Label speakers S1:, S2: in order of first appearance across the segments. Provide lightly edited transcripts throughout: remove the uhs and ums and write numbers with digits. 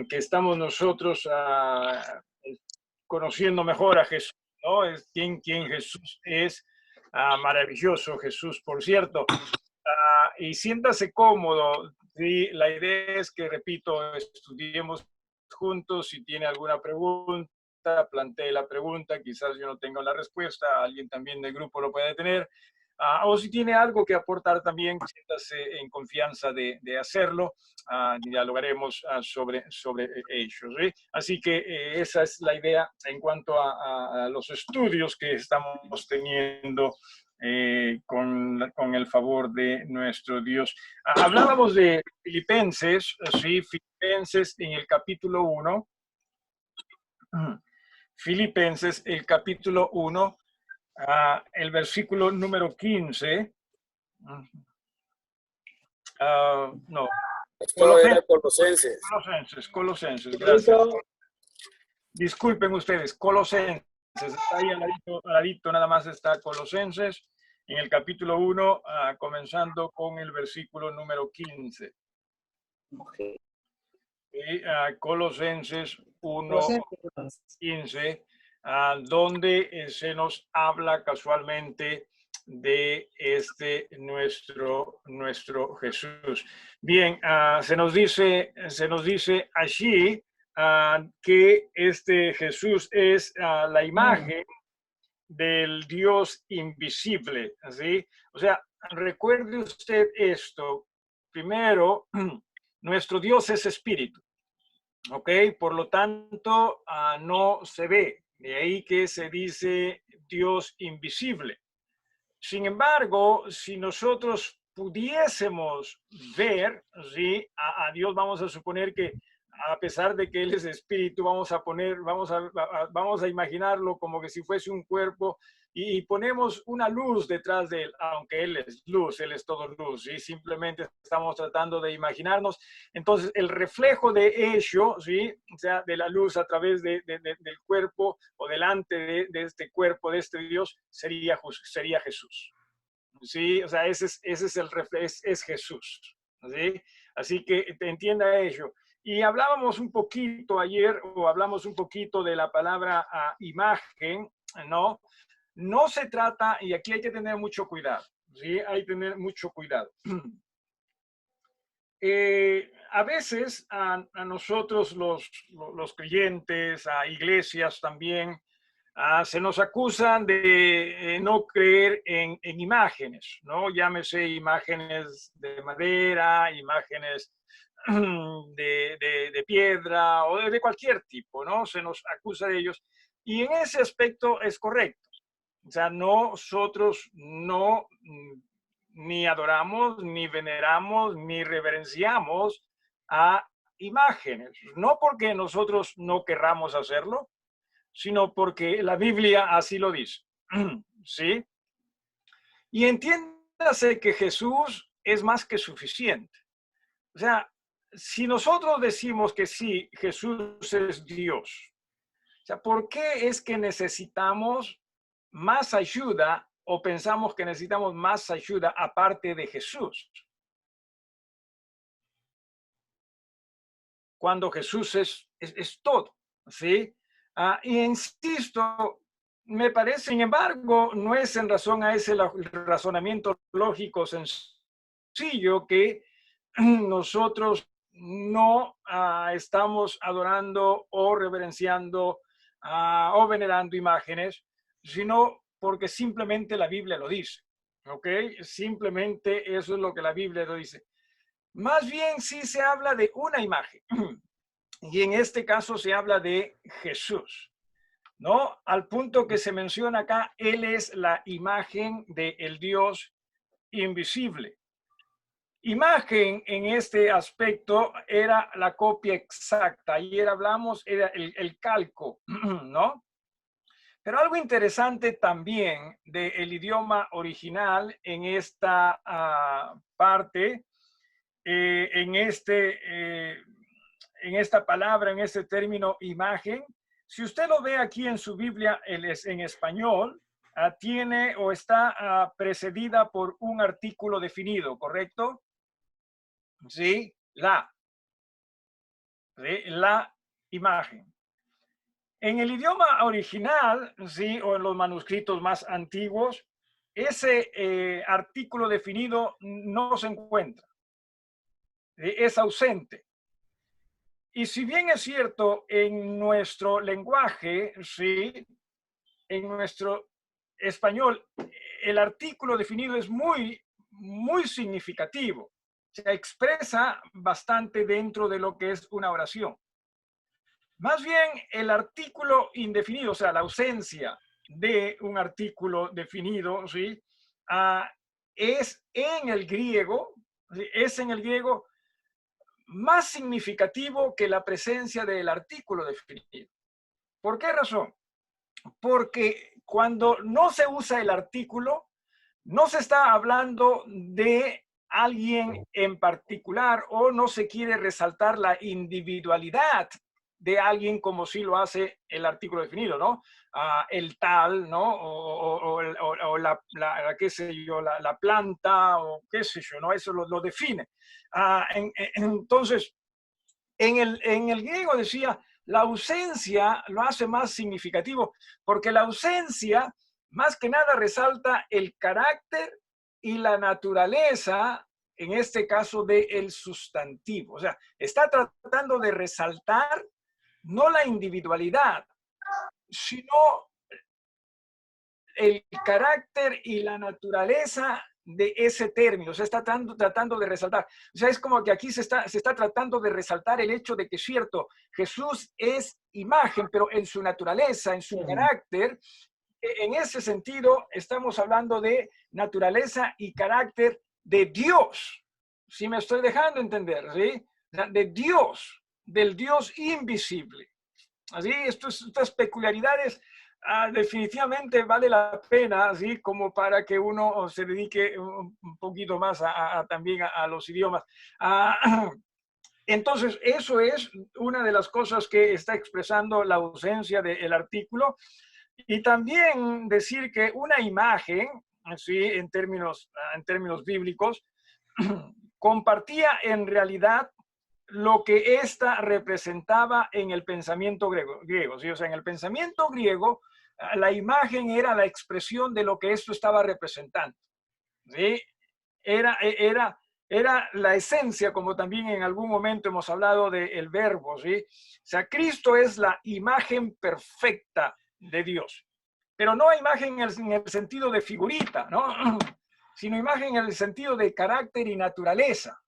S1: que estamos nosotros conociendo mejor a Jesús, ¿no? Es quién Jesús es. Maravilloso Jesús, por cierto. Y siéntase cómodo. ¿Sí? La idea es que, repito, estudiemos juntos. Si tiene alguna pregunta, plantee la pregunta. Quizás yo no tenga la respuesta, alguien también del grupo lo puede tener. O si tiene algo que aportar también, siéntase en confianza de hacerlo. Dialogaremos sobre ellos. ¿Sí? Así que esa es la idea en cuanto a los estudios que estamos teniendo con el favor de nuestro Dios. Hablábamos de Filipenses, ¿sí? Filipenses en el capítulo 1. Filipenses, el capítulo 1, el versículo número 15. No.
S2: Esto era Colosenses.
S1: Colosenses, gracias. Disculpen ustedes, Colosenses, está ahí al ladito, nada más está Colosenses, en el capítulo 1, comenzando con el versículo número 15.
S2: Okay.
S1: Colosenses 1, 15, donde se nos habla casualmente de nuestro Jesús. Bien, se nos dice allí que este Jesús es la imagen del Dios invisible, ¿sí? O sea, recuerde usted esto. Primero, nuestro Dios es espíritu, ¿ok? Por lo tanto, no se ve. De ahí que se dice Dios invisible. Sin embargo, si nosotros pudiésemos ver, ¿sí? A Dios, vamos a suponer que a pesar de que Él es espíritu, vamos a imaginarlo como que si fuese un cuerpo y ponemos una luz detrás de Él, aunque Él es luz, Él es todo luz, y simplemente estamos tratando de imaginarnos. Entonces, el reflejo de ello, ¿sí? O sea, de la luz a través del cuerpo o delante de este cuerpo, de este Dios, sería Jesús. ¿Sí? O sea, ese es el reflejo, es Jesús. ¿Sí? Así que te entienda ello. Y hablábamos un poquito ayer, o hablamos un poquito de la palabra imagen, ¿no? No se trata, y aquí hay que tener mucho cuidado, ¿sí? Hay que tener mucho cuidado. A veces a nosotros los creyentes, a iglesias también, se nos acusan de no creer en imágenes, ¿no? Llámese imágenes de madera, imágenes de piedra o de cualquier tipo, ¿no? Se nos acusa de ellos. Y en ese aspecto es correcto. O sea, nosotros no ni adoramos, ni veneramos, ni reverenciamos a imágenes. No porque nosotros no querramos hacerlo, sino porque la Biblia así lo dice. ¿Sí? Y entiéndase que Jesús es más que suficiente. O sea, si nosotros decimos que sí, Jesús es Dios, o sea, ¿por qué es que necesitamos más ayuda o pensamos que necesitamos más ayuda aparte de Jesús? Cuando Jesús es todo, ¿sí? Y insisto, me parece, sin embargo, no es en razón a ese razonamiento lógico sencillo que nosotros no estamos adorando o reverenciando o venerando imágenes, sino porque simplemente la Biblia lo dice, ¿ok? Simplemente eso es lo que la Biblia lo dice. Más bien sí se habla de una imagen, y en este caso se habla de Jesús, ¿no? Al punto que se menciona acá, Él es la imagen del Dios invisible. Imagen en este aspecto era la copia exacta. Ayer hablamos, era el calco, ¿no? Pero algo interesante también del idioma original en esta parte, en esta palabra, en este término imagen, si usted lo ve aquí en su Biblia en español, tiene o está precedida por un artículo definido, ¿correcto? Sí, la. ¿sí? La imagen. En el idioma original, ¿sí? O en los manuscritos más antiguos, ese artículo definido no se encuentra, ¿sí? Es ausente. Y si bien es cierto, en nuestro lenguaje, ¿sí? En nuestro español, el artículo definido es muy significativo. Se expresa bastante dentro de lo que es una oración. Más bien, el artículo indefinido, o sea, la ausencia de un artículo definido, ¿sí? Es en el griego, ¿sí? Es en el griego más significativo que la presencia del artículo definido. ¿Por qué razón? Porque cuando no se usa el artículo, no se está hablando de alguien en particular o no se quiere resaltar la individualidad de alguien como si lo hace el artículo definido, ¿no? El tal, ¿no? O qué sé yo, la planta, o qué sé yo, ¿no? Eso lo define. Entonces, en el griego decía, la ausencia lo hace más significativo, porque la ausencia más que nada resalta el carácter y la naturaleza, en este caso del sustantivo. O sea, está tratando de resaltar no la individualidad, sino el carácter y la naturaleza de ese término. Se está tratando de resaltar. O sea, es como que aquí se está tratando de resaltar el hecho de que, cierto, Jesús es imagen, pero en su naturaleza, en su carácter, en ese sentido, estamos hablando de naturaleza y carácter de Dios. Si me estoy dejando entender, ¿sí? De Dios, del Dios invisible. Así, estas peculiaridades definitivamente vale la pena, así como para que uno se dedique un poquito más también a los idiomas. Entonces, eso es una de las cosas que está expresando la ausencia del artículo. Y también decir que una imagen, así en términos bíblicos, compartía en realidad lo que ésta representaba en el pensamiento griego, ¿sí? O sea, en el pensamiento griego, la imagen era la expresión de lo que esto estaba representando, ¿sí? Era la esencia, como también en algún momento hemos hablado del verbo, ¿sí? O sea, Cristo es la imagen perfecta de Dios, pero no imagen en el sentido de figurita, ¿no? Sino imagen en el sentido de carácter y naturaleza.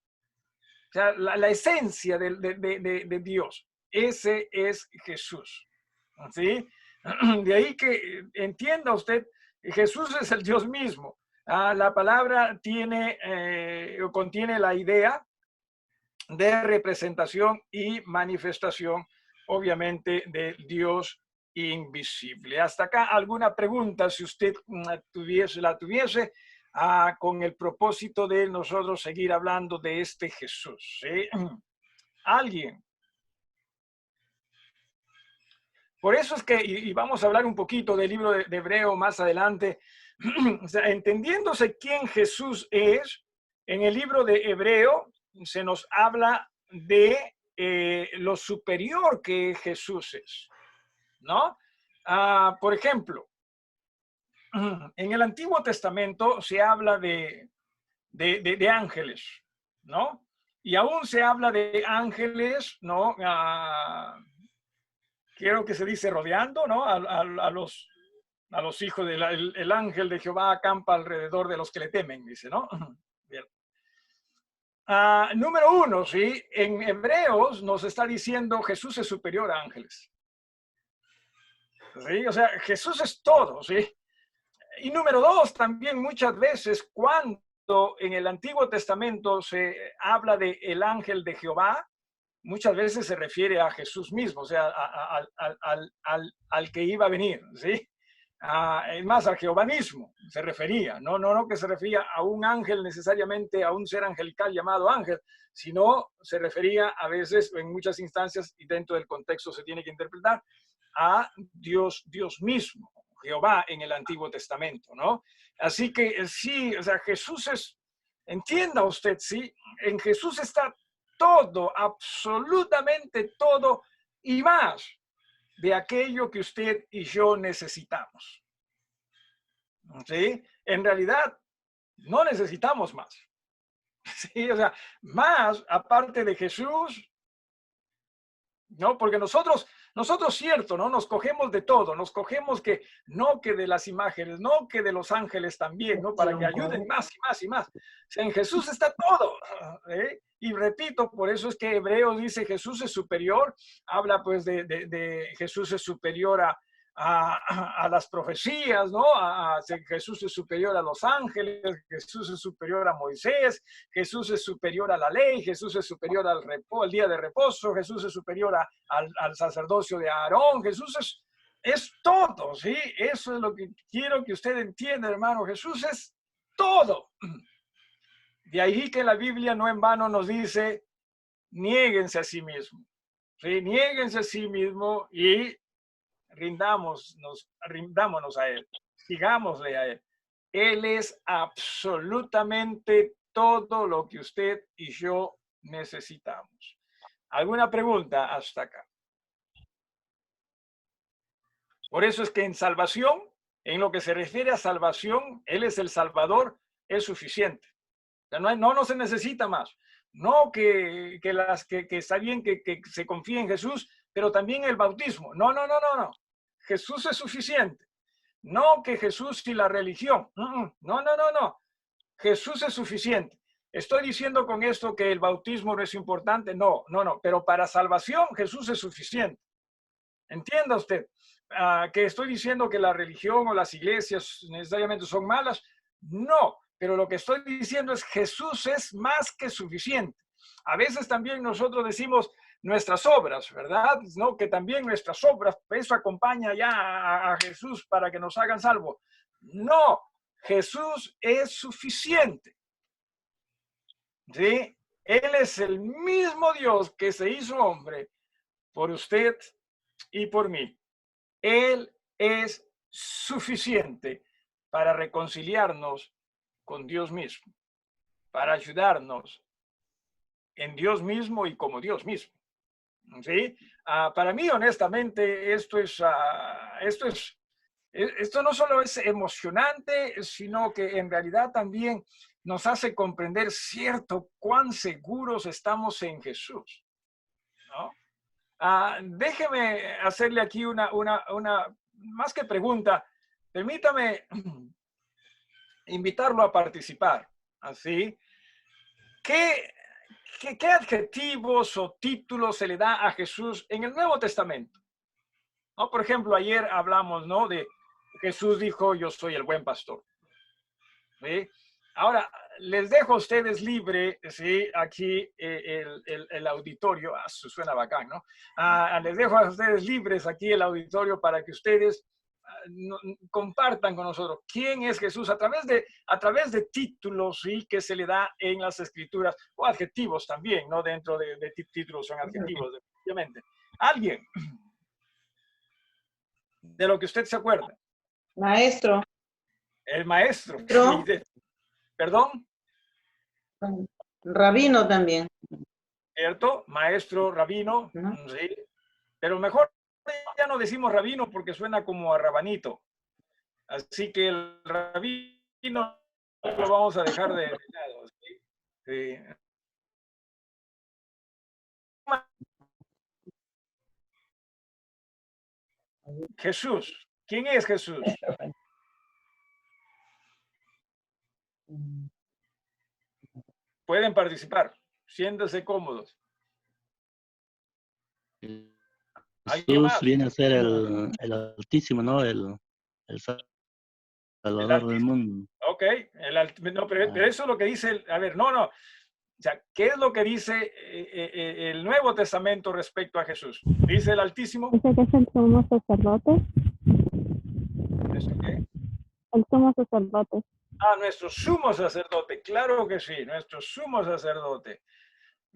S1: O sea, la esencia de Dios. Ese es Jesús. ¿Sí? De ahí que entienda usted, Jesús es el Dios mismo. La palabra contiene la idea de representación y manifestación, obviamente, del Dios invisible. Hasta acá, ¿alguna pregunta, si usted la tuviese? Con el propósito de nosotros seguir hablando de este Jesús. ¿Sí? ¿Alguien? Por eso es que, y vamos a hablar un poquito del libro de Hebreo más adelante, o sea, entendiéndose quién Jesús es, en el libro de Hebreo se nos habla de lo superior que Jesús es, ¿no? Por ejemplo, en el Antiguo Testamento se habla de ángeles, ¿no? Y aún se habla de ángeles, ¿no? Creo que se dice rodeando, ¿no? A los hijos del el ángel de Jehová acampa alrededor de los que le temen, dice, ¿no? Bien. Número uno, ¿sí? En Hebreos nos está diciendo Jesús es superior a ángeles. ¿Sí? O sea, Jesús es todo, ¿sí? Y número dos, también muchas veces cuando en el Antiguo Testamento se habla de el ángel de Jehová, muchas veces se refiere a Jesús mismo, o sea, al que iba a venir, ¿sí? Es más, a Jehová mismo se refería, no que se refería a un ángel necesariamente, a un ser angelical llamado ángel, sino se refería a veces, en muchas instancias, y dentro del contexto se tiene que interpretar, a Dios mismo, Jehová en el Antiguo Testamento, ¿no? Así que sí, o sea, entienda usted, sí, en Jesús está todo, absolutamente todo y más de aquello que usted y yo necesitamos. ¿Sí? En realidad, no necesitamos más. Sí, o sea, más aparte de Jesús, ¿no? Porque nosotros, cierto, ¿no? Nos cogemos de todo, nos cogemos que de las imágenes, no que de los ángeles también, ¿no? Para que ayuden más y más y más. O sea, en Jesús está todo, ¿eh? Y repito, por eso es que Hebreos dice Jesús es superior, habla pues de Jesús es superior a las profecías, ¿no? Jesús es superior a los ángeles, Jesús es superior a Moisés, Jesús es superior a la ley, Jesús es superior al día de reposo, Jesús es superior al sacerdocio de Aarón, Jesús es todo, ¿sí? Eso es lo que quiero que usted entienda, hermano. Jesús es todo. De ahí que la Biblia no en vano nos dice, niéguense a sí mismo, ¿sí? Niéguense a sí mismo y rindámonos a Él, sigámosle a Él. Él es absolutamente todo lo que usted y yo necesitamos. ¿Alguna pregunta hasta acá? Por eso es que en salvación, en lo que se refiere a salvación, Él es el Salvador, es suficiente. O sea, no se necesita más. No que está bien que se confíe en Jesús, pero también el bautismo. No. Jesús es suficiente. No que Jesús y la religión. No. Jesús es suficiente. ¿Estoy diciendo con esto que el bautismo no es importante? No. Pero para salvación Jesús es suficiente. Entienda usted que estoy diciendo que la religión o las iglesias necesariamente son malas. No, pero lo que estoy diciendo es Jesús es más que suficiente. A veces también nosotros decimos nuestras obras, ¿verdad? ¿No? Que también nuestras obras, eso acompaña ya a Jesús para que nos hagan salvo. No, Jesús es suficiente. ¿Sí? Él es el mismo Dios que se hizo hombre por usted y por mí. Él es suficiente para reconciliarnos con Dios mismo, para ayudarnos en Dios mismo y como Dios mismo. ¿Sí? Para mí, honestamente, esto no solo es emocionante, sino que en realidad también nos hace comprender cierto cuán seguros estamos en Jesús, ¿no? Déjeme hacerle aquí una más que pregunta, permítame invitarlo a participar. ¿Así? ¿Qué adjetivos o títulos se le da a Jesús en el Nuevo Testamento? ¿No? Por ejemplo, ayer hablamos, ¿no? De Jesús dijo, yo soy el buen pastor. ¿Sí? Ahora, les dejo a ustedes libre, ¿sí? Aquí el auditorio, suena bacán, ¿no? Les dejo a ustedes libres aquí el auditorio para que ustedes compartan con nosotros quién es Jesús a través de títulos, ¿sí? Que se le da en las Escrituras, o adjetivos también, ¿no? Dentro de títulos son adjetivos, definitivamente. ¿Alguien de lo que usted se acuerda?
S3: Maestro.
S1: El maestro. ¿Perdón?
S3: Rabino también.
S1: ¿Cierto? Maestro, rabino, sí. Pero mejor ya no decimos rabino porque suena como a rabanito. Así que el rabino lo vamos a dejar de lado. ¿Sí? Sí. Jesús. ¿Quién es Jesús? Pueden participar. Siéntanse cómodos.
S4: Jesús viene a ser el Altísimo, ¿no? El Salvador del mundo.
S1: Ok, pero eso es lo que dice, no. O sea, ¿qué es lo que dice el Nuevo Testamento respecto a Jesús? ¿Dice el Altísimo?
S5: Dice que es el sumo sacerdote.
S1: ¿Eso qué?
S5: El sumo sacerdote.
S1: Nuestro sumo sacerdote, claro que sí, nuestro sumo sacerdote.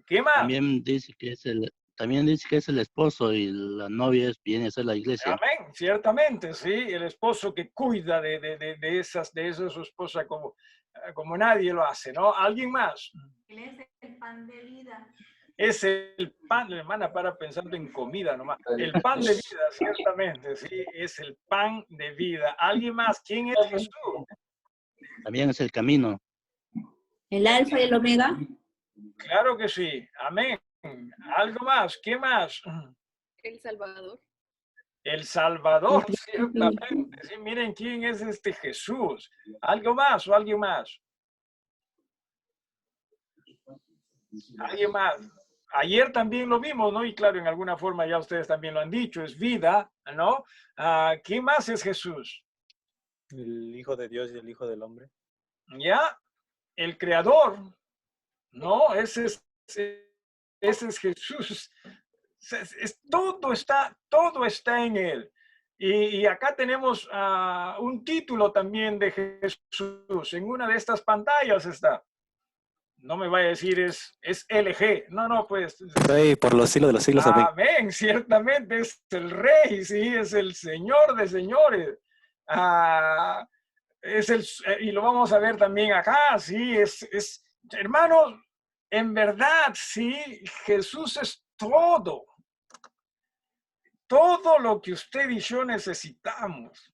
S1: ¿Qué más?
S4: También dice que es el esposo y la novia viene a ser la iglesia.
S1: Amén, ciertamente, sí, el esposo que cuida de esa su esposa como nadie lo hace, ¿no? ¿Alguien más?
S6: Él es el pan de vida.
S1: Es el pan, hermana, para pensando en comida nomás. El pan de vida, ciertamente, sí, es el pan de vida. ¿Alguien más? ¿Quién es Jesús?
S4: También es el camino.
S6: El alfa y el omega.
S1: Claro que sí. Amén. ¿Algo más? ¿Qué más?
S7: El Salvador.
S1: El Salvador, ciertamente. Sí, miren quién es este Jesús. ¿Algo más o alguien más? ¿Alguien más? Ayer también lo vimos, ¿no? Y claro, en alguna forma ya ustedes también lo han dicho, es vida, ¿no? ¿Quién más es Jesús?
S8: El Hijo de Dios y el Hijo del Hombre.
S1: ¿Ya? El Creador, ¿no? Ese es Jesús. Todo está en Él. Y acá tenemos un título también de Jesús. En una de estas pantallas está. No me vaya a decir es LG. No, pues.
S8: Rey por los siglos de los siglos. Amén.
S1: Amén, ciertamente es el Rey, sí, es el Señor de señores. Y lo vamos a ver también acá, sí, hermanos, en verdad, sí, Jesús es todo lo que usted y yo necesitamos.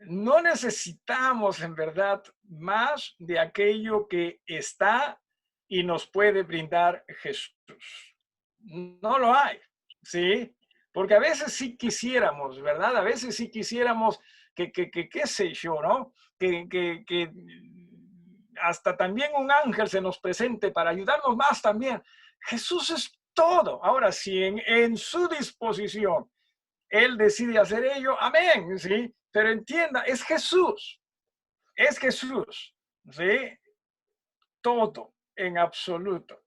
S1: No necesitamos en verdad más de aquello que está y nos puede brindar Jesús. No lo hay, ¿sí? Porque a veces sí quisiéramos, ¿verdad? A veces sí quisiéramos qué sé yo, ¿no? Que hasta también un ángel se nos presente para ayudarnos más también. Jesús es todo. Ahora, si en su disposición Él decide hacer ello, amén, ¿sí? Pero entienda, es Jesús, ¿sí? Todo, en absoluto.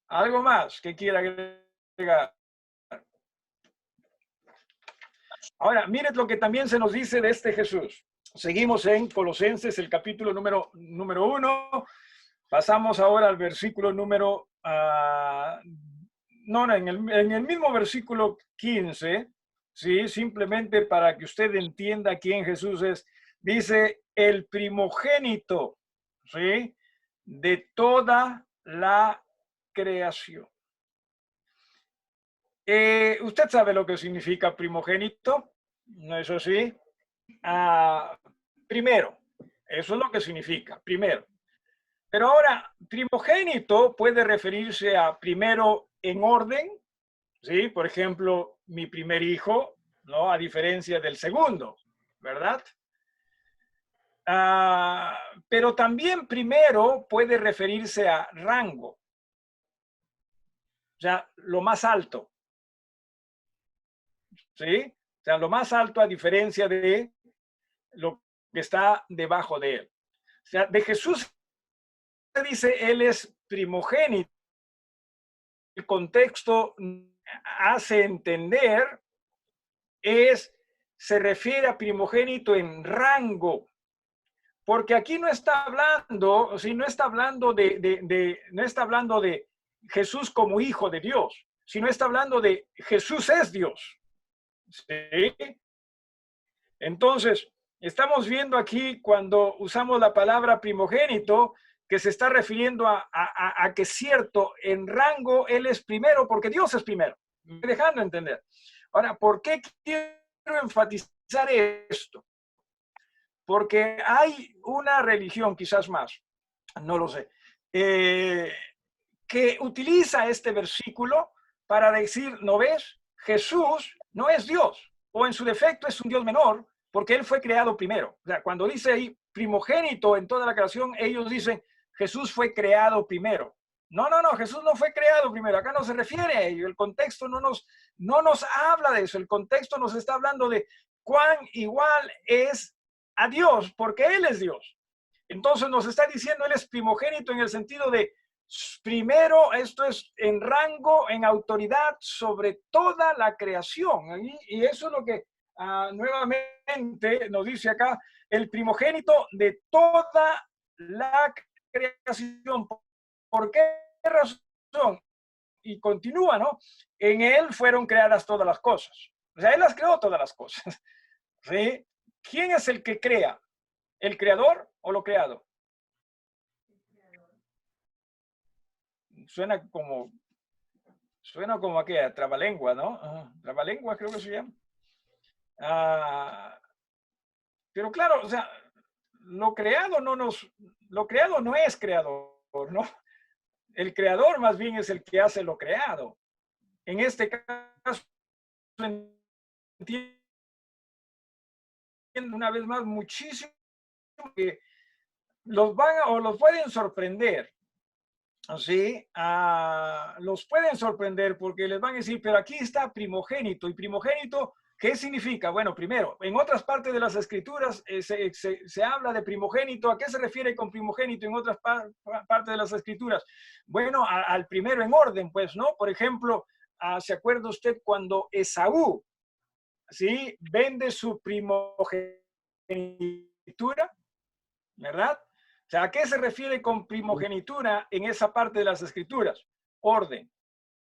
S1: ¿Algo más que quiera agregar? Ahora, miren lo que también se nos dice de este Jesús. Seguimos en Colosenses, el capítulo número 1. Pasamos ahora al versículo número... en el mismo versículo 15, ¿sí? Simplemente para que usted entienda quién Jesús es. Dice, el primogénito, ¿sí? De toda la creación. ¿Usted sabe lo que significa primogénito? ¿No es así? Primero, eso es lo que significa, primero. Pero ahora, primogénito puede referirse a primero en orden, ¿sí? Por ejemplo, mi primer hijo, ¿no? A diferencia del segundo, ¿verdad? Pero también primero puede referirse a rango, o sea, lo más alto, ¿sí? O sea, lo más alto a diferencia de lo que está debajo de él. O sea, de Jesús se dice, él es primogénito. El contexto hace entender, se refiere a primogénito en rango, porque aquí no está hablando, no está hablando no está hablando de Jesús como hijo de Dios, sino está hablando de Jesús es Dios. ¿Sí? Entonces, estamos viendo aquí cuando usamos la palabra primogénito, que se está refiriendo a que cierto, en rango Él es primero, porque Dios es primero. Me estoy dejando entender. Ahora, ¿por qué quiero enfatizar esto? Porque hay una religión, quizás más, no lo sé, que utiliza este versículo para decir, ¿no ves? Jesús no es Dios, o en su defecto es un Dios menor, porque Él fue creado primero. O sea, cuando dice ahí primogénito en toda la creación, ellos dicen, Jesús fue creado primero. No, Jesús no fue creado primero. Acá no se refiere a ello. El contexto no nos habla de eso. El contexto nos está hablando de cuán igual es a Dios, porque Él es Dios. Entonces nos está diciendo, Él es primogénito en el sentido de primero, esto es en rango, en autoridad sobre toda la creación. Y eso es lo que nuevamente nos dice acá, el primogénito de toda la creación. ¿Por qué razón? Y continúa, ¿no? En Él fueron creadas todas las cosas. O sea, Él las creó todas las cosas. ¿Sí? ¿Quién es el que crea? ¿El creador o lo creado? Suena como Suena como a qué, a trabalengua, ¿no? Trabalengua creo que se llama. Pero claro, o sea, lo creado no es creador, ¿no? El creador más bien es el que hace lo creado. En este caso, entiendo una vez más muchísimo que los pueden sorprender. ¿Sí? Los pueden sorprender porque les van a decir, pero aquí está primogénito. ¿Y primogénito qué significa? Bueno, primero, en otras partes de las escrituras se habla de primogénito. ¿A qué se refiere con primogénito en otras partes de las escrituras? Bueno, al primero en orden, pues, ¿no? Por ejemplo, ¿se acuerda usted cuando Esaú, ¿sí?, vende su primogenitura? ¿Verdad? O sea, ¿a qué se refiere con primogenitura en esa parte de las escrituras? Orden,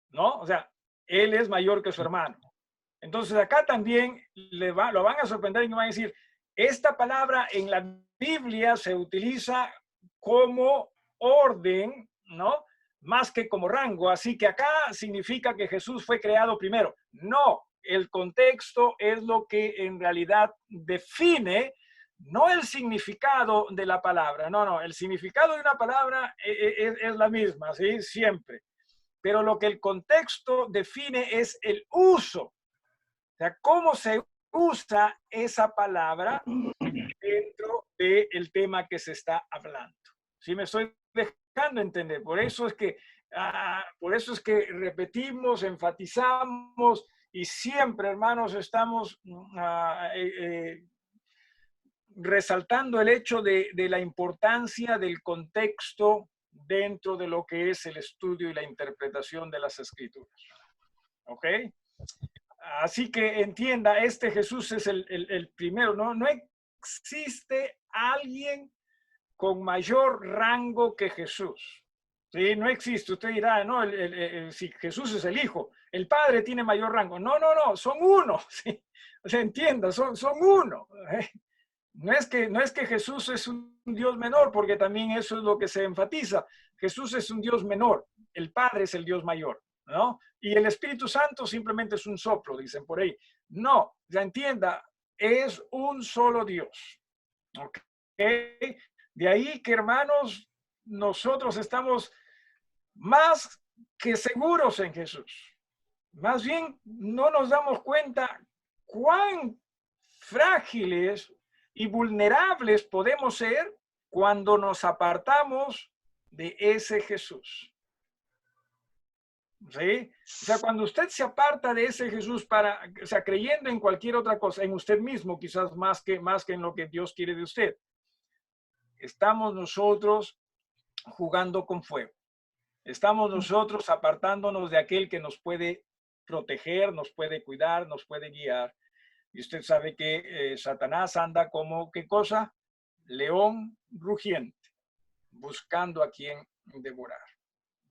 S1: ¿no? O sea, él es mayor que su hermano. Entonces acá también lo van a sorprender y van a decir, esta palabra en la Biblia se utiliza como orden, ¿no? Más que como rango. Así que acá significa que Jesús fue creado primero. No, el contexto es lo que en realidad define, no el significado de la palabra. No, el significado de una palabra es la misma, ¿sí? Siempre. Pero lo que el contexto define es el uso. O sea, cómo se usa esa palabra dentro del tema que se está hablando. ¿Sí me estoy dejando entender? Por eso es que repetimos, enfatizamos y siempre, hermanos, estamos resaltando el hecho de la importancia del contexto dentro de lo que es el estudio y la interpretación de las escrituras. ¿Ok? Así que entienda, este Jesús es el primero, ¿no? No existe alguien con mayor rango que Jesús. ¿Sí? No existe. Usted dirá, no, si Jesús es el Hijo, el Padre tiene mayor rango. No, son uno. ¿Sí? O sea, entienda, son uno. No es que Jesús es un Dios menor, porque también eso es lo que se enfatiza. Jesús es un Dios menor, el Padre es el Dios mayor, ¿no? Y el Espíritu Santo simplemente es un soplo, dicen por ahí. No, ya entienda, es un solo Dios. ¿Ok? De ahí que, hermanos, nosotros estamos más que seguros en Jesús. Más bien, no nos damos cuenta cuán frágiles y vulnerables podemos ser cuando nos apartamos de ese Jesús. ¿Sí? O sea, cuando usted se aparta de ese Jesús o sea, creyendo en cualquier otra cosa, en usted mismo, quizás más que en lo que Dios quiere de usted, estamos nosotros jugando con fuego. Estamos nosotros apartándonos de aquel que nos puede proteger, nos puede cuidar, nos puede guiar. Y usted sabe que Satanás anda como, ¿qué cosa? León rugiente, buscando a quien devorar.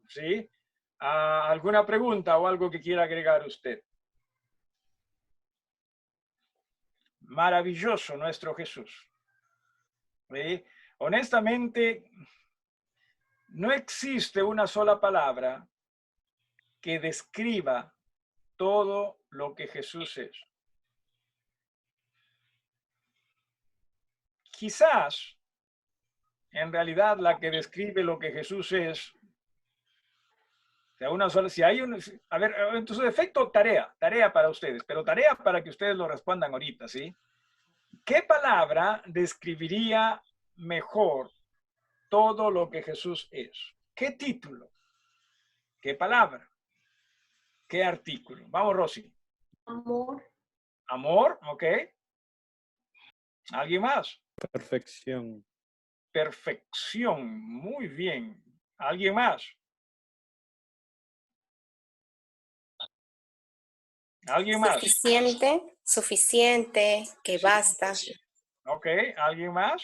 S1: ¿Sí? ¿Alguna pregunta o algo que quiera agregar usted? Maravilloso nuestro Jesús. ¿Sí? Honestamente, no existe una sola palabra que describa todo lo que Jesús es. Quizás, en realidad, la que describe lo que Jesús es, o sea, una sola, si hay un, a ver, en su defecto, tarea para ustedes, pero tarea para que ustedes lo respondan ahorita, ¿sí? ¿Qué palabra describiría mejor todo lo que Jesús es? ¿Qué título? ¿Qué palabra? ¿Qué artículo? Vamos, Rosy.
S6: Amor.
S1: Amor, ok. ¿Alguien más?
S8: Perfección.
S1: Perfección, muy bien. ¿Alguien más? ¿Alguien más?
S9: Suficiente, que basta.
S1: Ok, ¿alguien más?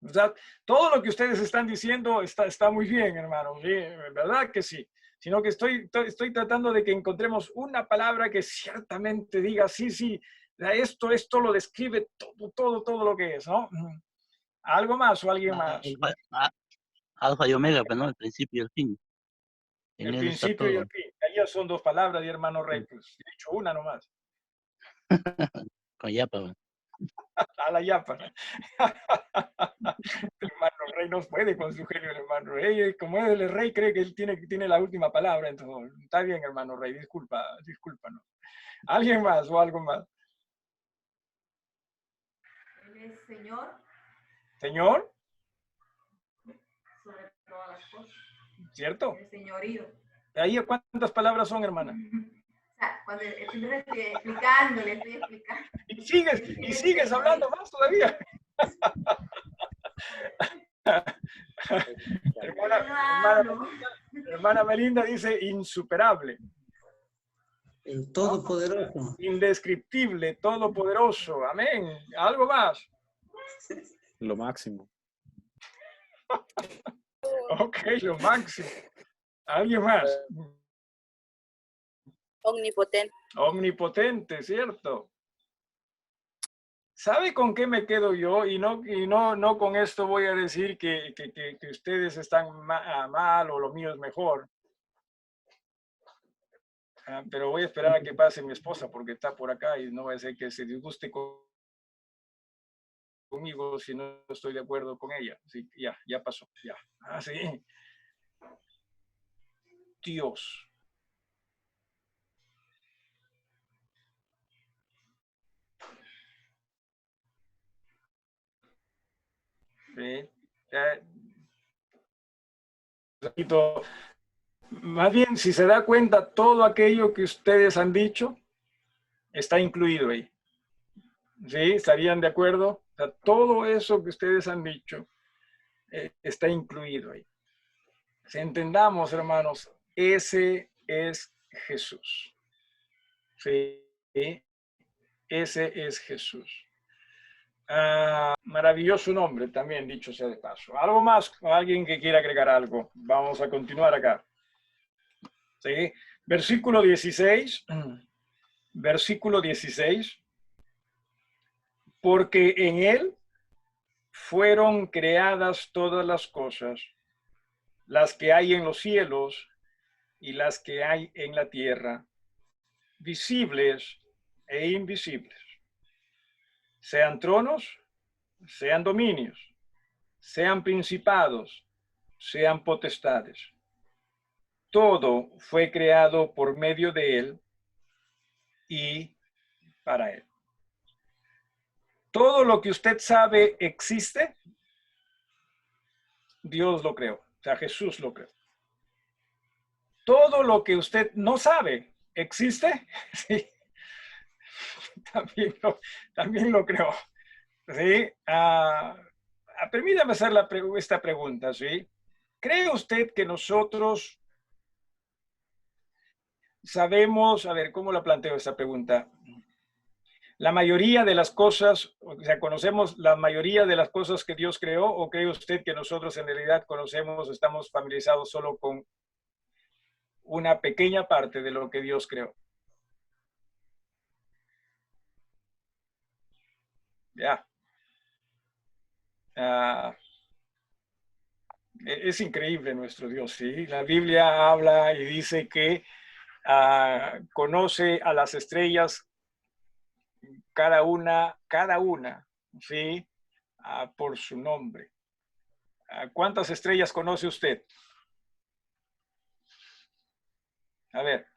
S1: O sea, todo lo que ustedes están diciendo está muy bien, hermano. ¿Sí? ¿Verdad que sí? Sino que estoy tratando de que encontremos una palabra que ciertamente diga, sí, esto lo describe todo lo que es, ¿no? ¿Algo más o alguien más?
S4: Alfa y Omega, pero no, el principio y el fin. En
S1: El
S4: él está
S1: principio y
S4: todo.
S1: el fin. todavía son 2 palabras, y hermano Rey, pues he dicho una nomás.
S4: Con yapa, man.
S1: A la yapa. El hermano Rey no puede con su genio, el hermano Rey. Como es el Rey, cree que él tiene la última palabra. Entonces, está bien, hermano Rey, discúlpanos. ¿Alguien más o algo más?
S9: Él es Señor
S1: ¿Señor?
S9: sobre todas las cosas.
S1: ¿Cierto?
S9: El señorío.
S1: ¿Ahí cuántas palabras son, hermana?
S9: O sea, cuando estoy explicando.
S1: Y sigues hablando más todavía. hermana Melinda dice insuperable.
S10: El Todopoderoso.
S1: Indescriptible, todopoderoso. Amén. ¿Algo más?
S8: Lo máximo.
S1: Ok, lo máximo. ¿Alguien más?
S6: Omnipotente.
S1: Omnipotente, ¿cierto? ¿Sabe con qué me quedo yo? Y no con esto voy a decir que ustedes están mal o lo mío es mejor. Pero voy a esperar a que pase mi esposa porque está por acá y no va a ser que se disguste conmigo si no estoy de acuerdo con ella. Sí, ya pasó, ya. Sí. Dios. Sí. Más bien, si se da cuenta, todo aquello que ustedes han dicho está incluido ahí. ¿Sí? ¿Estarían de acuerdo? O sea, todo eso que ustedes han dicho está incluido ahí. Si entendamos, hermanos, ese es Jesús. ¿Sí? Ese es Jesús. Maravilloso nombre también, dicho sea de paso. ¿Algo más? ¿Alguien que quiera agregar algo? Vamos a continuar acá. ¿Sí? Versículo 16. Versículo 16. Porque en Él fueron creadas todas las cosas, las que hay en los cielos y las que hay en la tierra, visibles e invisibles. Sean tronos, sean dominios, sean principados, sean potestades. Todo fue creado por medio de Él y para Él. Todo lo que usted sabe existe, Dios lo creó, o sea, Jesús lo creó. Todo lo que usted no sabe existe, sí, también lo creó. ¿Sí? Permítame hacer esta pregunta, ¿sí? ¿Cree usted que nosotros sabemos, a ver, ¿cómo la planteo esta pregunta? La mayoría de las cosas, o sea, ¿conocemos la mayoría de las cosas que Dios creó o cree usted que nosotros en realidad conocemos, estamos familiarizados solo con una pequeña parte de lo que Dios creó? Ya. Es increíble nuestro Dios, ¿sí? La Biblia habla y dice que conoce a las estrellas cada una, ¿sí? Por su nombre. ¿Cuántas estrellas conoce usted? A ver.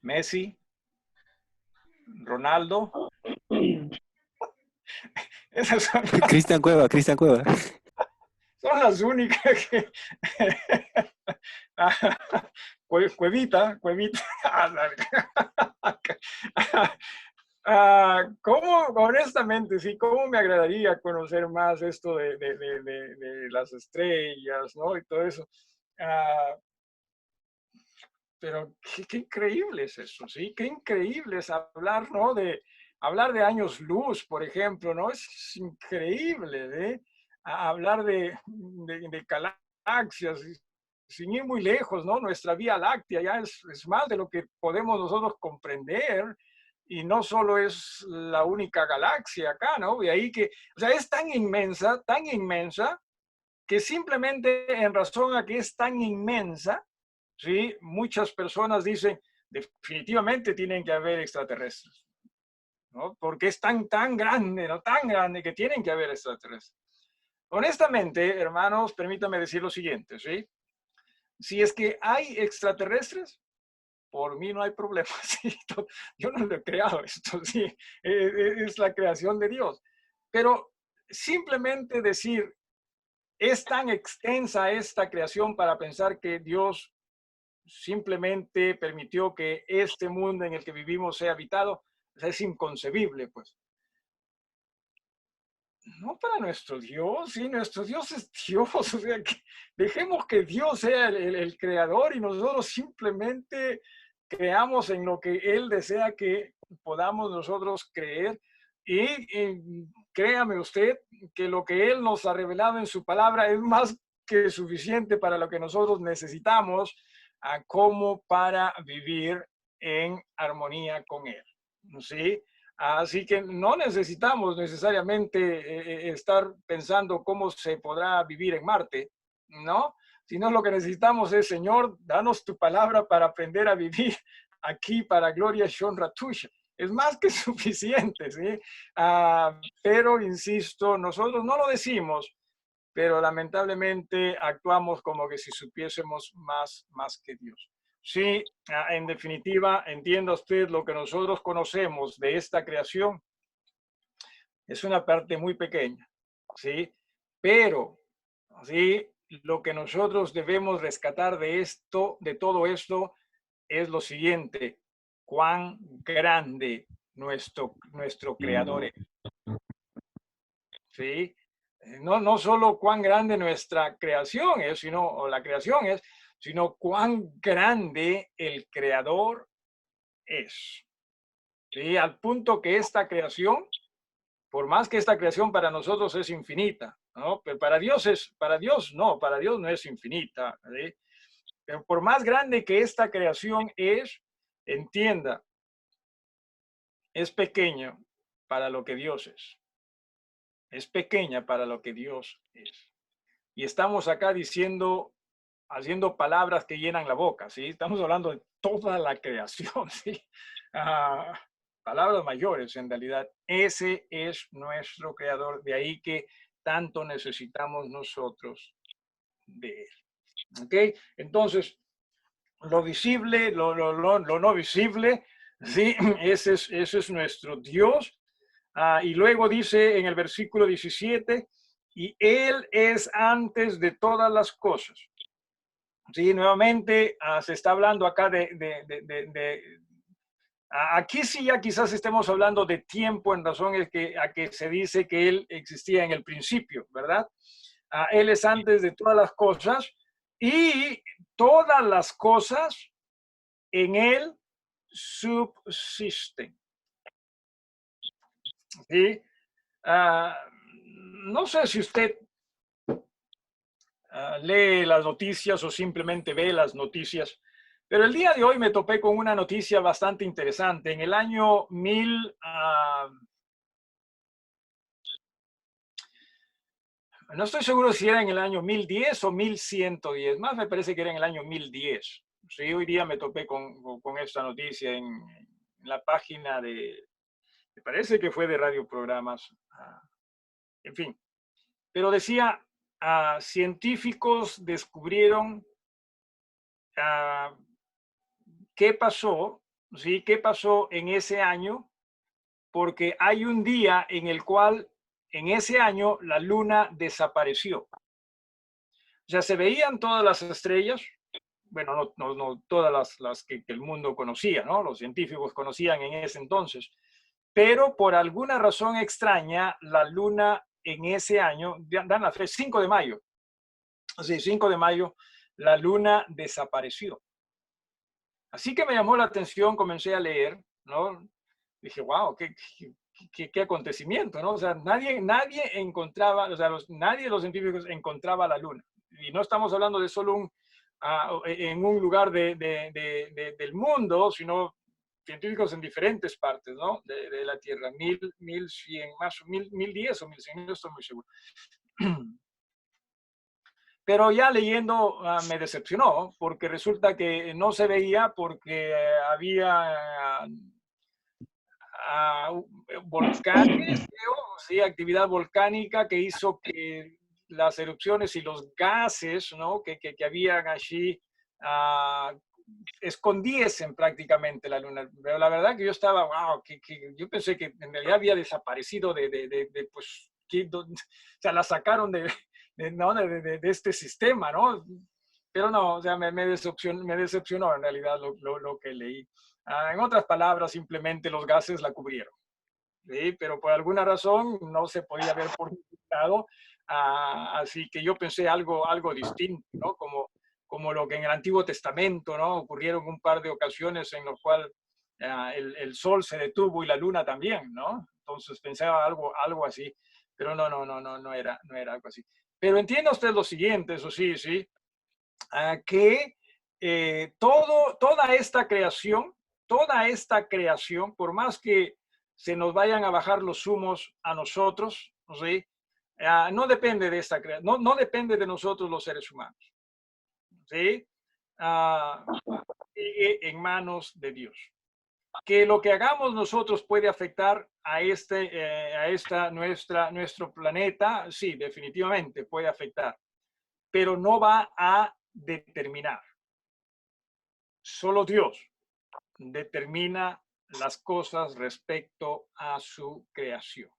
S1: Messi, Ronaldo. Esas son
S8: Cristian Cueva.
S1: Son las únicas que... Cuevita. ¿Cómo, honestamente, sí, cómo me agradaría conocer más esto de las estrellas, ¿no? Y todo eso. Pero qué increíble es eso, ¿sí? Qué increíble es hablar, ¿no? Hablar de años luz, por ejemplo, ¿no? Es increíble, ¿eh? Hablar de galaxias, sin ir muy lejos, ¿no? Nuestra Vía Láctea ya es más de lo que podemos nosotros comprender, y no solo es la única galaxia acá, ¿no? Y ahí que, o sea, es tan inmensa, que simplemente en razón a que es tan inmensa, ¿sí? Muchas personas dicen, definitivamente tienen que haber extraterrestres, ¿no? Porque es tan grande, ¿no? Tan grande que tienen que haber extraterrestres. Honestamente, hermanos, permítame decir lo siguiente, ¿sí? Si es que hay extraterrestres, por mí no hay problema, ¿sí? Yo no lo he creado esto, ¿sí? Es la creación de Dios. Pero simplemente decir, es tan extensa esta creación para pensar que Dios simplemente permitió que este mundo en el que vivimos sea habitado, es inconcebible, pues. No para nuestro Dios, sí, nuestro Dios es Dios, o sea, que dejemos que Dios sea el creador y nosotros simplemente creamos en lo que Él desea que podamos nosotros creer y créame usted que lo que Él nos ha revelado en su palabra es más que suficiente para lo que nosotros necesitamos como para vivir en armonía con Él, ¿sí? Así que no necesitamos necesariamente estar pensando cómo se podrá vivir en Marte, ¿no? Sino lo que necesitamos es, Señor, danos tu palabra para aprender a vivir aquí para gloria y honra tuya. Es más que suficiente, ¿sí? Pero, insisto, nosotros no lo decimos, pero lamentablemente actuamos como que si supiésemos más que Dios. Sí, en definitiva, entienda usted lo que nosotros conocemos de esta creación es una parte muy pequeña, ¿sí? Pero, ¿sí? Lo que nosotros debemos rescatar de esto, de todo esto, es lo siguiente: cuán grande nuestro Creador es, ¿sí? No solo cuán grande nuestra creación es, o la creación es, sino cuán grande el Creador es. ¿Sí? Al punto que esta creación, por más que esta creación para nosotros es infinita, ¿no? Pero para Dios no es infinita, ¿sí? Pero por más grande que esta creación es, entienda, es pequeña para lo que Dios es. Es pequeña para lo que Dios es. Y estamos acá haciendo palabras que llenan la boca, ¿sí? Estamos hablando de toda la creación, ¿sí? Palabras mayores, en realidad. Ese es nuestro creador, de ahí que tanto necesitamos nosotros de él. ¿Ok? Entonces, lo visible, lo no visible, ¿sí? Ese es nuestro Dios. Y luego dice en el versículo 17, y Él es antes de todas las cosas. Sí, nuevamente se está hablando acá aquí sí ya quizás estemos hablando de tiempo en razón a que se dice que Él existía en el principio, ¿verdad? Él es antes de todas las cosas y todas las cosas en Él subsisten. ¿Sí? No sé si usted lee las noticias o simplemente ve las noticias, pero el día de hoy me topé con una noticia bastante interesante. En el año no estoy seguro si era en el año 1010 o 1110, más me parece que era en el año 1010. Sí, hoy día me topé con esta noticia en la página me parece que fue de Radio Programas, en fin. Pero decía, científicos descubrieron qué pasó, ¿sí? ¿Qué pasó en ese año? Porque hay un día en el cual, en ese año, la luna desapareció. O sea, se veían todas las estrellas, bueno, no todas las que el mundo conocía, ¿no? Los científicos conocían en ese entonces, pero por alguna razón extraña, la luna en ese año, dan la fecha, 5 de mayo, así, 5 de mayo, la luna desapareció. Así que me llamó la atención, comencé a leer, ¿no? Dije, wow, qué acontecimiento, ¿no? O sea, nadie encontraba, o sea, nadie de los científicos encontraba la luna. Y no estamos hablando de solo en un lugar del mundo, sino científicos en diferentes partes, ¿no? De la Tierra, 1100, más 1010 o 1100, no estoy muy seguro. Pero ya leyendo me decepcionó, porque resulta que no se veía porque había volcanes, creo, sí, actividad volcánica que hizo que las erupciones y los gases, ¿no? que habían allí escondiesen prácticamente la luna. Pero la verdad que yo estaba, wow, que yo pensé que en realidad había desaparecido pues, o sea, la sacaron ¿no? de este sistema, ¿no? Pero no, o sea, me decepcionó en realidad lo que leí. En otras palabras, simplemente los gases la cubrieron. ¿Sí? Pero por alguna razón no se podía ver por ningún lado. Así que yo pensé algo distinto, ¿no? Como lo que en el Antiguo Testamento, ¿no? Ocurrieron un par de ocasiones en los cuales el sol se detuvo y la luna también, ¿no? Entonces pensaba algo así, pero no era algo así. Pero entienda usted lo siguiente, eso sí, que toda esta creación, por más que se nos vayan a bajar los humos a nosotros, ¿sí? No depende de esta creación, no depende de nosotros los seres humanos, ¿sí? Sigue en manos de Dios. Que lo que hagamos nosotros puede afectar a nuestro planeta, sí, definitivamente puede afectar, pero no va a determinar. Solo Dios determina las cosas respecto a su creación,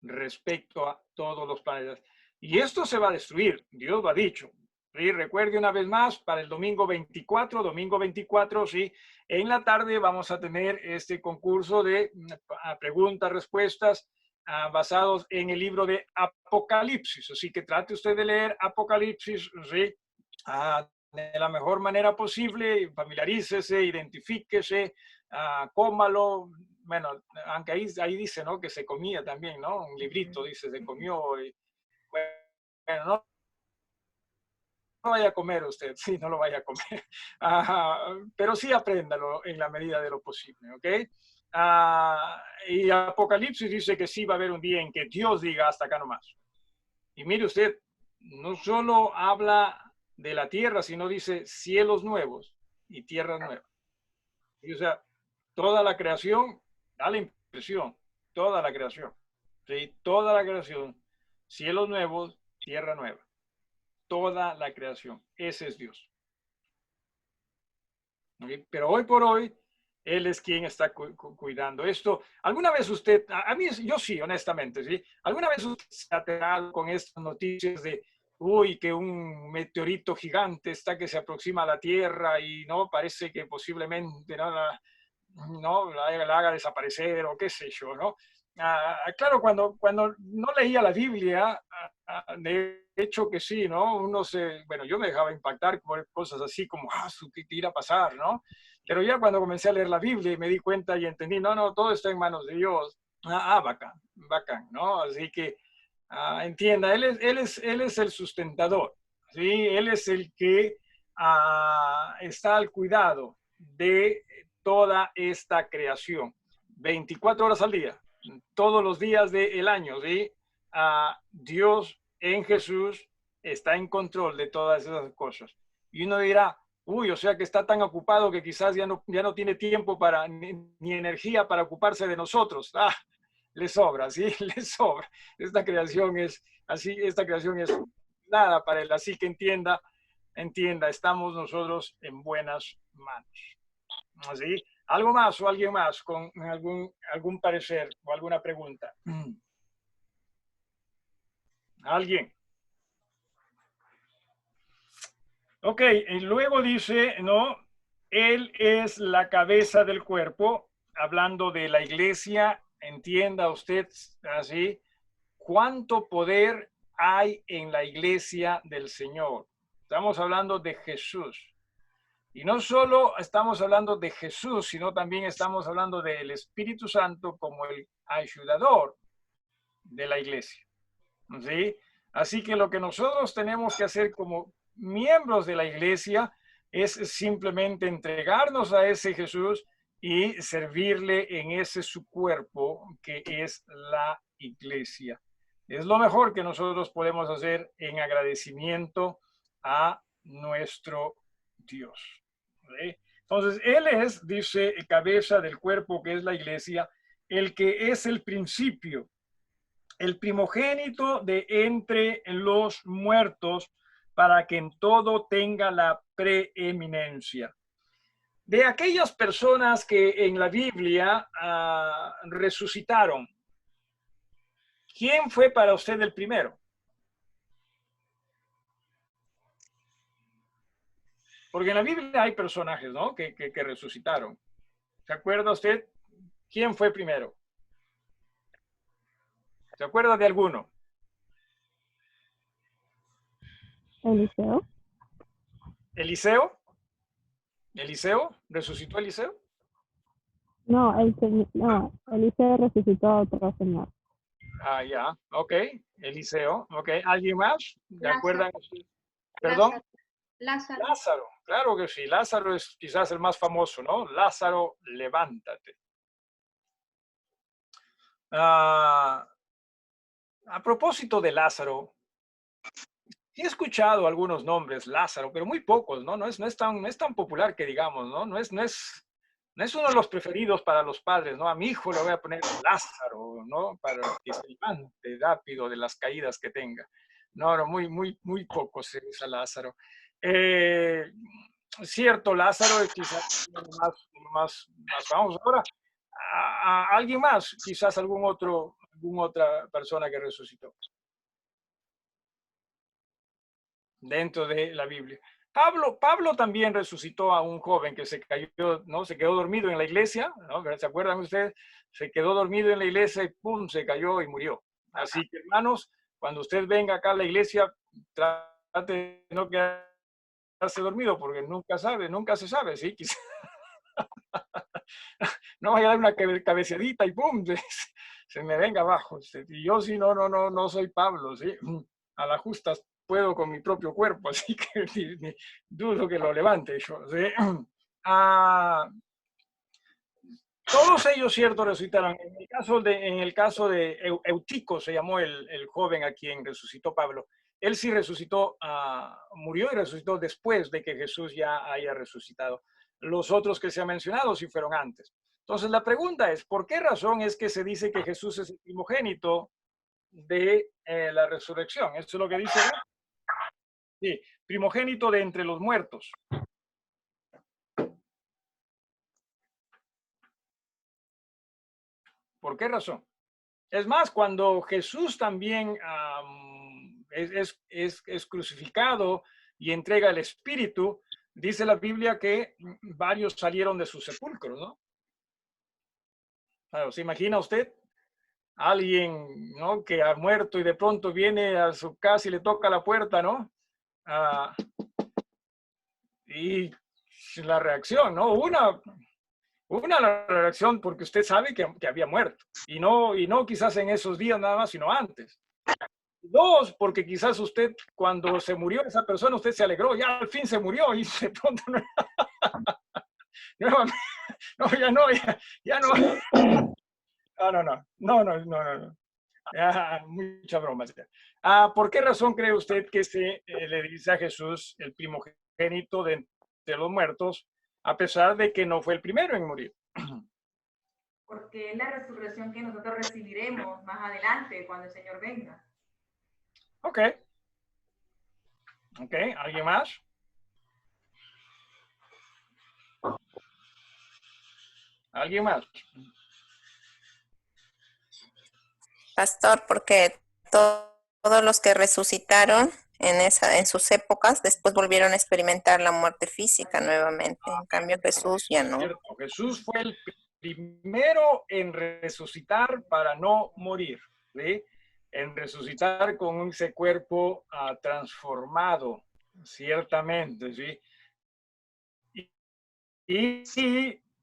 S1: respecto a todos los planetas. Y esto se va a destruir, Dios lo ha dicho. Y recuerde una vez más, para el domingo 24, sí, en la tarde vamos a tener este concurso de preguntas, respuestas, basados en el libro de Apocalipsis. Así que trate usted de leer Apocalipsis, sí, de la mejor manera posible, familiarícese, identifíquese, cómalo. Bueno, aunque ahí dice, ¿no? Que se comía también, ¿no? Un librito dice, se comió. Bueno, no vaya a comer usted, sí, no lo vaya a comer. Pero sí apréndalo en la medida de lo posible, ¿ok? Y Apocalipsis dice que sí va a haber un día en que Dios diga hasta acá nomás. Y mire usted, no solo habla de la tierra, sino dice cielos nuevos y tierras nuevas. Y, o sea, toda la creación, da la impresión, toda la creación, ¿sí? Toda la creación, cielos nuevos, tierra nueva. Toda la creación, ese es Dios. ¿Okay? Pero hoy por hoy, Él es quien está cuidando esto. ¿Alguna vez usted, a mí, yo sí, honestamente, ¿sí? ¿Alguna vez usted se ha aterrado con estas noticias de, uy, que un meteorito gigante está que se aproxima a la Tierra y no parece que posiblemente la haga desaparecer o qué sé yo, ¿no? Claro, cuando no leía la Biblia, de hecho que sí, ¿no? Bueno, yo me dejaba impactar por cosas así como, ¿qué irá a pasar, no? Pero ya cuando comencé a leer la Biblia y me di cuenta y entendí, no, todo está en manos de Dios. Bacán, ¿no? Así que entienda, él es el sustentador, ¿sí? Él es el que está al cuidado de toda esta creación, 24 horas al día, todos los días del año, ¿sí? Dios en Jesús está en control de todas esas cosas. Y uno dirá, uy, o sea que está tan ocupado que quizás ya no tiene tiempo ni energía para ocuparse de nosotros. Le sobra, ¿sí? Le sobra. Esta creación es nada para él. Así que entienda, estamos nosotros en buenas manos. ¿Sí? ¿Algo más o alguien más con algún parecer o alguna pregunta? ¿Alguien? Ok, y luego dice, ¿no? Él es la cabeza del cuerpo, hablando de la iglesia. Entienda usted así, ¿cuánto poder hay en la iglesia del Señor? Estamos hablando de Jesús. Y no solo estamos hablando de Jesús, sino también estamos hablando del Espíritu Santo como el ayudador de la iglesia. ¿Sí? Así que lo que nosotros tenemos que hacer como miembros de la iglesia es simplemente entregarnos a ese Jesús y servirle en ese su cuerpo que es la iglesia. Es lo mejor que nosotros podemos hacer en agradecimiento a nuestro Dios. ¿Sí? Entonces, Él es, dice, cabeza del cuerpo que es la iglesia, el que es el principio, el primogénito de entre los muertos, para que en todo tenga la preeminencia. De aquellas personas que en la Biblia resucitaron, ¿quién fue para usted el primero? Porque en la Biblia hay personajes, ¿no? que resucitaron. ¿Se acuerda usted quién fue primero? ¿Se acuerda de alguno?
S5: Eliseo.
S1: ¿Eliseo? ¿Eliseo? ¿Resucitó Eliseo?
S5: No, Eliseo resucitó a otro señor.
S1: Ah, ya, ok. Eliseo, ok. ¿Alguien más? ¿De
S6: Lázaro.
S1: acuerdo? ¿Perdón?
S6: Lázaro.
S1: Lázaro, claro que sí. Lázaro es quizás el más famoso, ¿no? Lázaro, levántate. A propósito de Lázaro, he escuchado algunos nombres, Lázaro, pero muy pocos, ¿no? No es tan popular que digamos, ¿no? No es uno de los preferidos para los padres, ¿no? A mi hijo le voy a poner Lázaro, ¿no? Para que se levante rápido de las caídas que tenga. No, muy poco se usa Lázaro. Cierto, Lázaro es quizás más famoso. Ahora, a alguien más, quizás alguna otra persona que resucitó dentro de la Biblia. Pablo también resucitó a un joven que se cayó, ¿no? Se quedó dormido en la iglesia, ¿no? ¿Se acuerdan ustedes? Se quedó dormido en la iglesia y ¡pum! Se cayó y murió. Así que, hermanos, cuando usted venga acá a la iglesia, trate de no quedarse dormido, porque nunca se sabe, ¿sí? No vaya a dar una cabeceadita y ¡pum! Se me venga abajo. Y yo sí, no soy Pablo, ¿sí? A las justas puedo con mi propio cuerpo, así que ni dudo que lo levante yo, ¿sí? Todos ellos, cierto, resucitaron. En el caso de Eutico, se llamó el joven a quien resucitó Pablo. Él sí resucitó, murió y resucitó después de que Jesús ya haya resucitado. Los otros que se han mencionado sí fueron antes. Entonces la pregunta es, ¿por qué razón es que se dice que Jesús es el primogénito de la resurrección? Eso es lo que dice. Sí, primogénito de entre los muertos. ¿Por qué razón? Es más, cuando Jesús también es crucificado y entrega el Espíritu, dice la Biblia que varios salieron de sus sepulcros, ¿no? Claro, ¿se imagina usted? Alguien, ¿no? Que ha muerto y de pronto viene a su casa y le toca la puerta, ¿no? Y la reacción, ¿no? Una la reacción porque usted sabe que había muerto. Y no quizás en esos días nada más, sino antes. Dos, porque quizás usted, cuando se murió esa persona, usted se alegró, ya al fin se murió y de pronto ya no. No. Mucha broma. ¿Por qué razón cree usted que se le dice a Jesús el primogénito de los muertos, a pesar de que no fue el primero en morir?
S9: Porque es la resurrección que nosotros recibiremos más adelante, cuando el Señor venga.
S1: Ok, ¿alguien más? ¿Alguien más?
S11: Pastor, porque todos los que resucitaron en sus épocas, después volvieron a experimentar la muerte física nuevamente. En cambio, Jesús ya no.
S1: Cierto. Jesús fue el primero en resucitar para no morir, ¿sí? En resucitar con ese cuerpo transformado, ciertamente, ¿sí? Y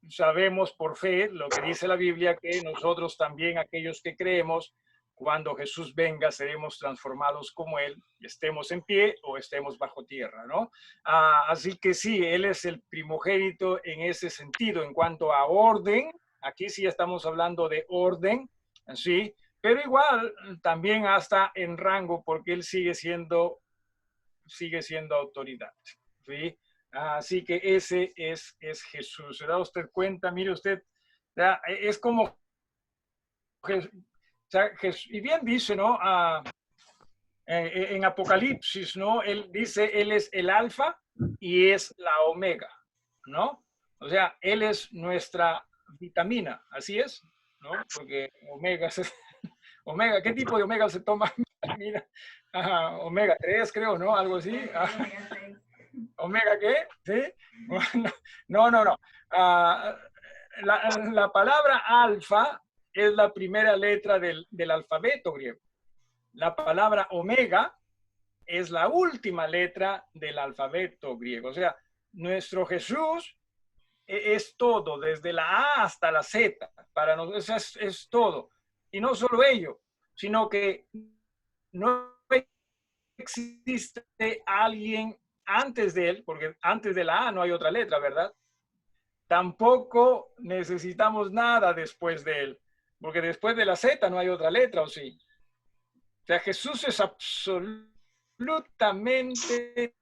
S1: sabemos por fe lo que dice la Biblia, que nosotros también, aquellos que creemos, cuando Jesús venga, seremos transformados como Él, estemos en pie o estemos bajo tierra, ¿no? Así que sí, Él es el primogénito en ese sentido. En cuanto a orden, aquí sí estamos hablando de orden, ¿sí? pero igual también hasta en rango, porque él sigue siendo autoridad. ¿Sí? Así que ese es Jesús. ¿Se da usted cuenta? Mire usted, ¿ya? Es como Jesús, y bien dice, ¿no? En Apocalipsis, ¿no? Él dice, él es el alfa y es la omega, ¿no? O sea, él es nuestra vitamina, así es, ¿no? Porque omega, omega, ¿qué tipo de omega se toma? Mira, omega 3 creo, ¿no? Algo así. ¿Omega qué? ¿Sí? No. La palabra alfa es la primera letra del alfabeto griego. La palabra omega es la última letra del alfabeto griego. O sea, nuestro Jesús es todo, desde la A hasta la Z. Para nosotros es todo. Y no solo ello, sino que no existe alguien antes de él, porque antes de la A no hay otra letra, ¿verdad? Tampoco necesitamos nada después de él, porque después de la Z no hay otra letra, ¿o sí? O sea, Jesús es absolutamente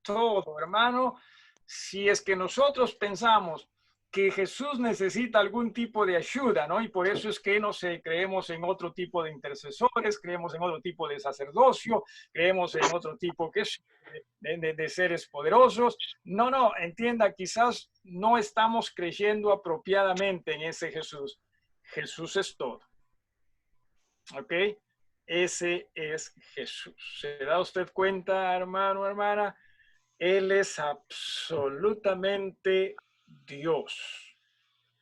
S1: todo, hermano. Si es que nosotros pensamos que Jesús necesita algún tipo de ayuda, ¿no? Y por eso es que, no sé, creemos en otro tipo de intercesores, creemos en otro tipo de sacerdocio, creemos en otro tipo de seres poderosos. No, entienda, quizás no estamos creyendo apropiadamente en ese Jesús. Jesús es todo. ¿Ok? Ese es Jesús. ¿Se da usted cuenta, hermano, hermana? Él es absolutamente Dios.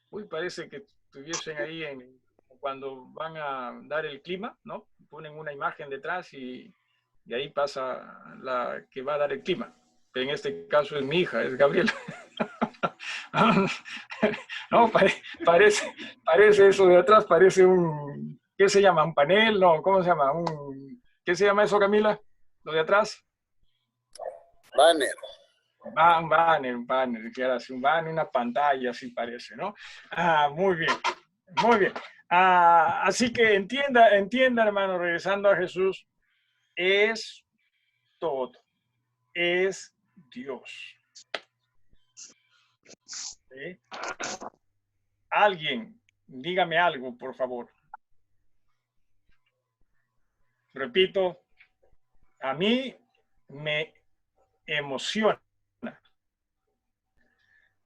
S1: Uy, parece que estuviesen ahí cuando van a dar el clima, ¿no? Ponen una imagen detrás y ahí pasa la que va a dar el clima. En este caso es mi hija, es Gabriela. No, parece eso de atrás, parece un, ¿qué se llama? ¿Un panel? No, ¿cómo se llama? ¿Qué se llama eso, Camila? ¿Lo de atrás?
S2: Banner.
S1: Un banner, que era así, un banner, una pantalla, así parece, ¿no? Muy bien, muy bien. Así que entienda, hermano, regresando a Jesús, es todo, es Dios. ¿Sí? Alguien, dígame algo, por favor. Repito, a mí me emociona,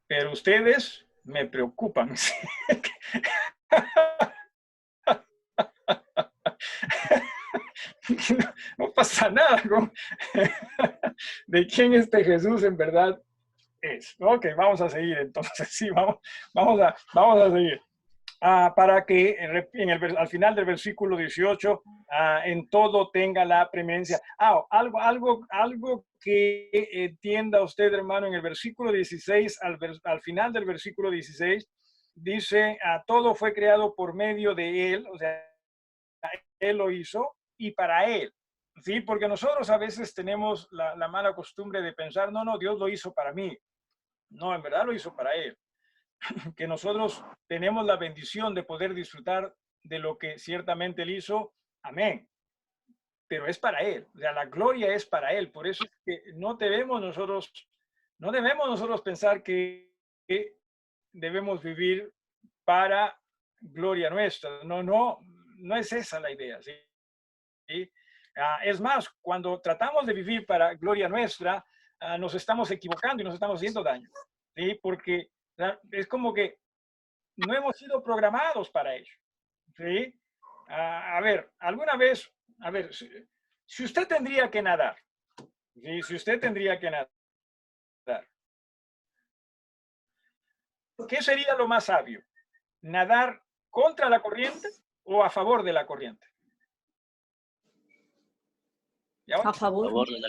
S1: pero ustedes me preocupan. No pasa nada de quién este Jesús en verdad es. Ok, vamos a seguir entonces. Sí, vamos a seguir. Para que al final del versículo 18 en todo tenga la preeminencia. Algo que entienda usted, hermano, en el versículo 16, al final del versículo 16, dice, todo fue creado por medio de él, o sea, él lo hizo y para él. ¿Sí? Porque nosotros a veces tenemos la mala costumbre de pensar, no, Dios lo hizo para mí. No, en verdad lo hizo para él. Que nosotros tenemos la bendición de poder disfrutar de lo que ciertamente él hizo. Amén. Pero es para él. O sea, la gloria es para él. Por eso es que no debemos nosotros pensar que debemos vivir para gloria nuestra. No es esa la idea. ¿Sí? Es más, cuando tratamos de vivir para gloria nuestra, nos estamos equivocando y nos estamos haciendo daño. ¿Sí? Porque es como que no hemos sido programados para ello. ¿Sí? A ver, alguna vez, si usted tendría que nadar, ¿sí? Si usted tendría que nadar, ¿qué sería lo más sabio? ¿Nadar contra la corriente o a favor de la corriente?
S6: A favor
S4: de la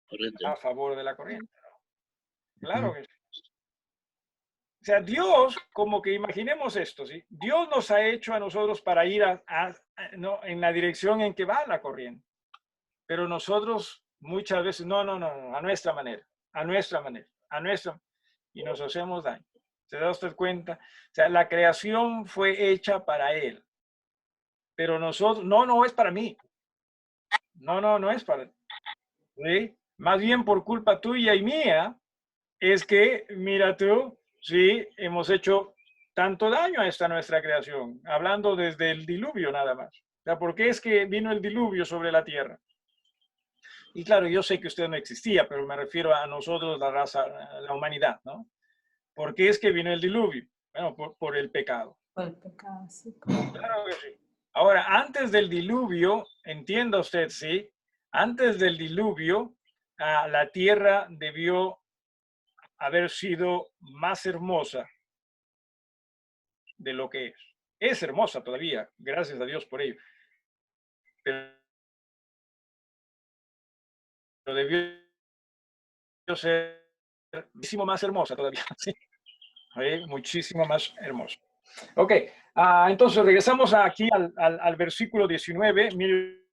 S4: corriente.
S1: A favor de la corriente. Claro que sí. O sea, Dios, como que imaginemos esto, ¿sí? Dios nos ha hecho a nosotros para ir no, en la dirección en que va la corriente. Pero nosotros muchas veces, no, a nuestra manera, y nos hacemos daño. ¿Se da usted cuenta? O sea, la creación fue hecha para Él. pero nosotros, no es para mí. No es para mí. ¿Sí? Más bien por culpa tuya y mía, es que, mira tú, sí, hemos hecho tanto daño a esta nuestra creación, hablando desde el diluvio nada más. O sea, ¿por qué es que vino el diluvio sobre la tierra? Y claro, yo sé que usted no existía, pero me refiero a nosotros, la raza, la humanidad, ¿no? ¿Por qué es que vino el diluvio? Bueno, por el pecado.
S6: Por el pecado, sí.
S1: Claro que sí. Ahora, antes del diluvio, entienda usted, sí, antes del diluvio, la tierra debió haber sido más hermosa de lo que es. Es hermosa todavía, gracias a Dios por ello. Pero debió ser muchísimo más hermosa todavía. ¿Sí? Muchísimo más hermosa. Ok, entonces regresamos aquí al versículo 19. Mire